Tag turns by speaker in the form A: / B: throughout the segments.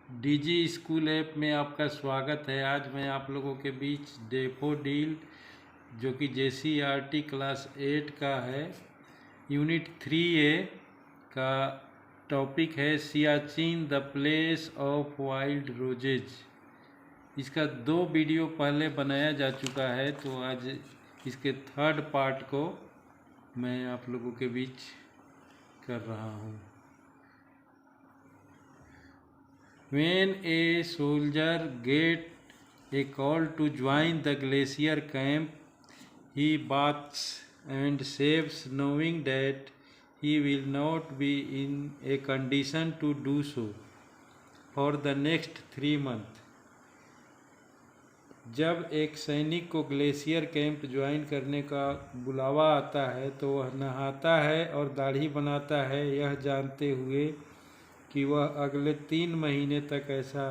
A: DG school app में आपका स्वागत है। आज मैं आप लोगों के बीच डैफोडिल जो कि JCERT क्लास 8 का है, यूनिट 3A का टॉपिक है Siachen the place of wild roses. इसका 2 वीडियो पहले बनाया जा चुका है, तो आज इसके थर्ड पार्ट को मैं आप लोगों के बीच कर रहा हूँ। When a soldier get a call to join the glacier camp, he bathes and shaves, knowing that he will not be in a condition to do so for the next 3 months. जब एक सैनिक को glacier camp join करने का बुलावा आता है तो वह नहाता है और दाढ़ी बनाता है, यह जानते हुए कि वह अगले 3 महीने तक ऐसा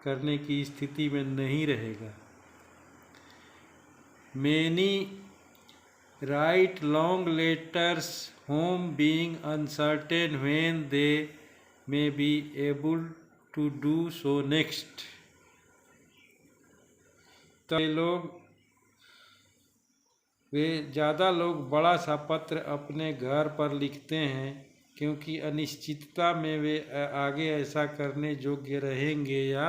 A: करने की स्थिति में नहीं रहेगा। Many write long letters home being uncertain when they may be able to do so next. तो वे ज़्यादा लोग बड़ा सा पत्र अपने घर पर लिखते हैं क्योंकि अनिश्चितता में वे आगे ऐसा करने योग्य रहेंगे या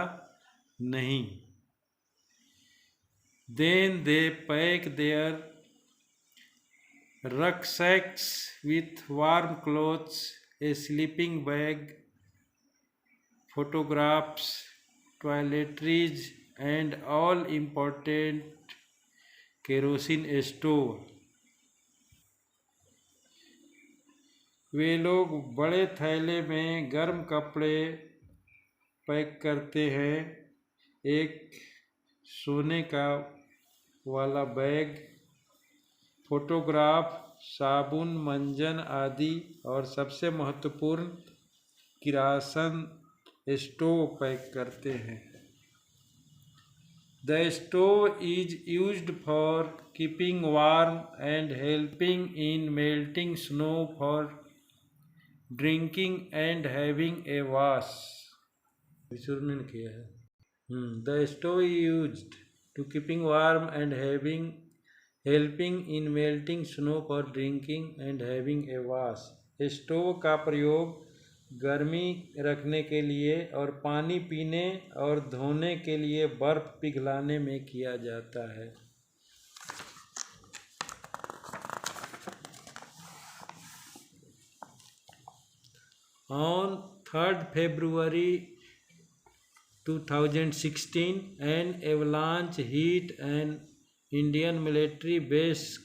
A: नहीं। Then they pack their rucksacks with warm clothes, a sleeping bag, photographs, toiletries, and all important kerosene stove. वे लोग बड़े थैले में गर्म कपड़े पैक करते हैं, एक सोने का वाला बैग, फोटोग्राफ, साबुन, मंजन आदि और सबसे महत्वपूर्ण किरासन स्टोव पैक करते हैं। The stove is used for keeping warm and helping in melting snow for drinking and having a wash. विचूर्णन किया है। The stove is used to keeping warm and helping in melting snow for drinking and having a wash. Stove का प्रयोग गर्मी रखने के लिए और पानी पीने और धोने के लिए बर्फ पिघलाने में किया जाता है। On 3rd February 2016, an avalanche hit an Indian military base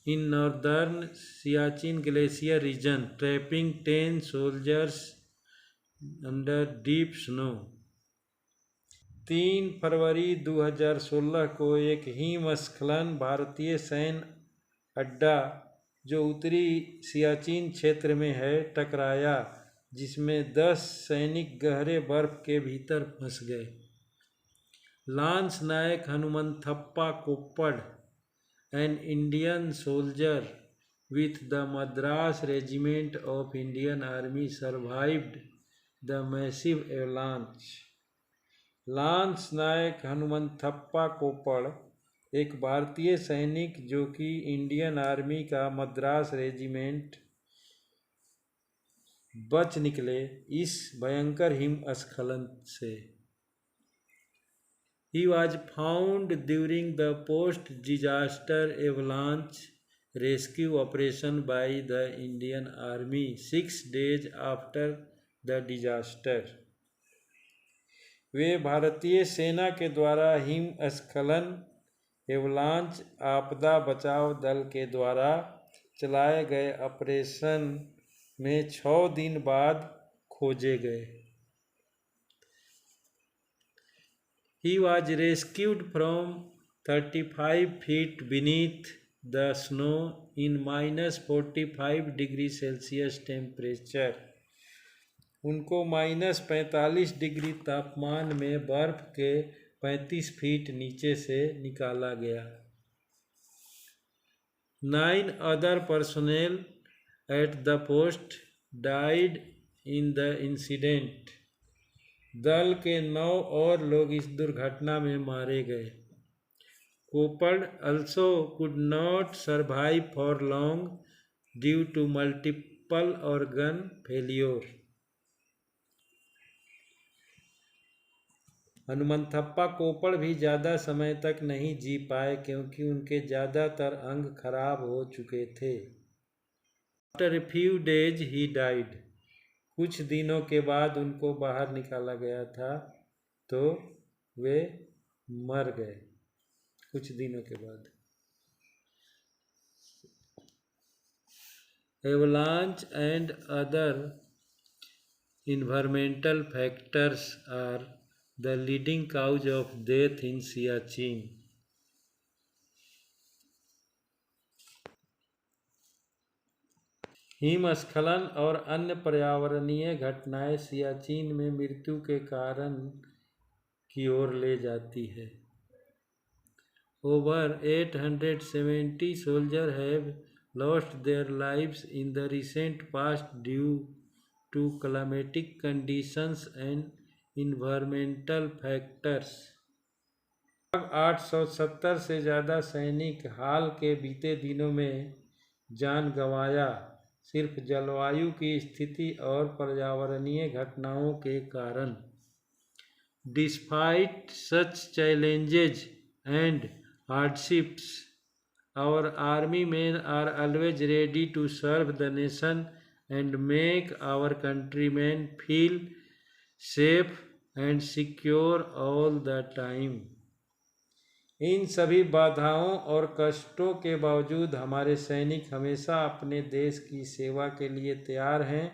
A: in northern Siachen Glacier region, trapping 10 soldiers under deep snow. 3 फरवरी 2016 को एक हिमस्खलन भारतीय सैन्य अड्डा जो उत्तरी सियाचिन क्षेत्र में है टकराया, जिसमें 10 सैनिक गहरे बर्फ के भीतर फंस गए। Lance Naik Hanumanthappa Koppad, an Indian soldier with the Madras Regiment of Indian Army, survived the massive avalanche. Lance Naik Hanumanthappa Koppad एक भारतीय सैनिक जो कि इंडियन आर्मी का मद्रास रेजिमेंट बच निकले इस भयंकर हिमस्खलन से। He was found during the post-disaster avalanche rescue operation by the Indian Army 6 days after the disaster. वे भारतीय सेना के द्वारा हिमस्खलन एवलांच आपदा बचाव दल के द्वारा चलाए गए ऑपरेशन में 6 दिन बाद खोजे गए। He was rescued from 35 feet beneath the snow in -45 degrees Celsius temperature. उनको -45 डिग्री तापमान में बर्फ के 35 फीट नीचे से निकाला गया। 9 other personnel at the post died in the incident. दल के 9 और लोग इस दुर्घटना में मारे गए। कोपर्ड also could not survive for long due to multiple organ failure. Hanumanthappa Koppal भी ज़्यादा समय तक नहीं जी पाए क्योंकि उनके ज़्यादातर अंग खराब हो चुके थे। After a few days he died. कुछ दिनों के बाद उनको बाहर निकाला गया था तो वे मर गए कुछ दिनों के बाद। Avalanche and other environmental factors are the leading cause of death in Siachen. हिमस्खलन और अन्य पर्यावरणीय घटनाएं सियाचिन में मृत्यु के कारण की ओर ले जाती है। Over 870 soldiers have lost their lives in the recent past due to climatic conditions and environmental factors. 870 से ज़्यादा सैनिक हाल के बीते दिनों में जान गंवाया सिर्फ जलवायु की स्थिति और पर्यावरणीय घटनाओं के कारण। Despite such challenges and hardships, our army men are always ready to serve the nation and make our countrymen feel safe and secure all the time. इन सभी बाधाओं और कष्टों के बावजूद हमारे सैनिक हमेशा अपने देश की सेवा के लिए तैयार हैं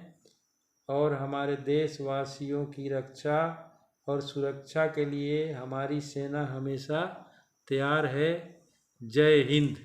A: और हमारे देशवासियों की रक्षा और सुरक्षा के लिए हमारी सेना हमेशा तैयार है। जय हिंद।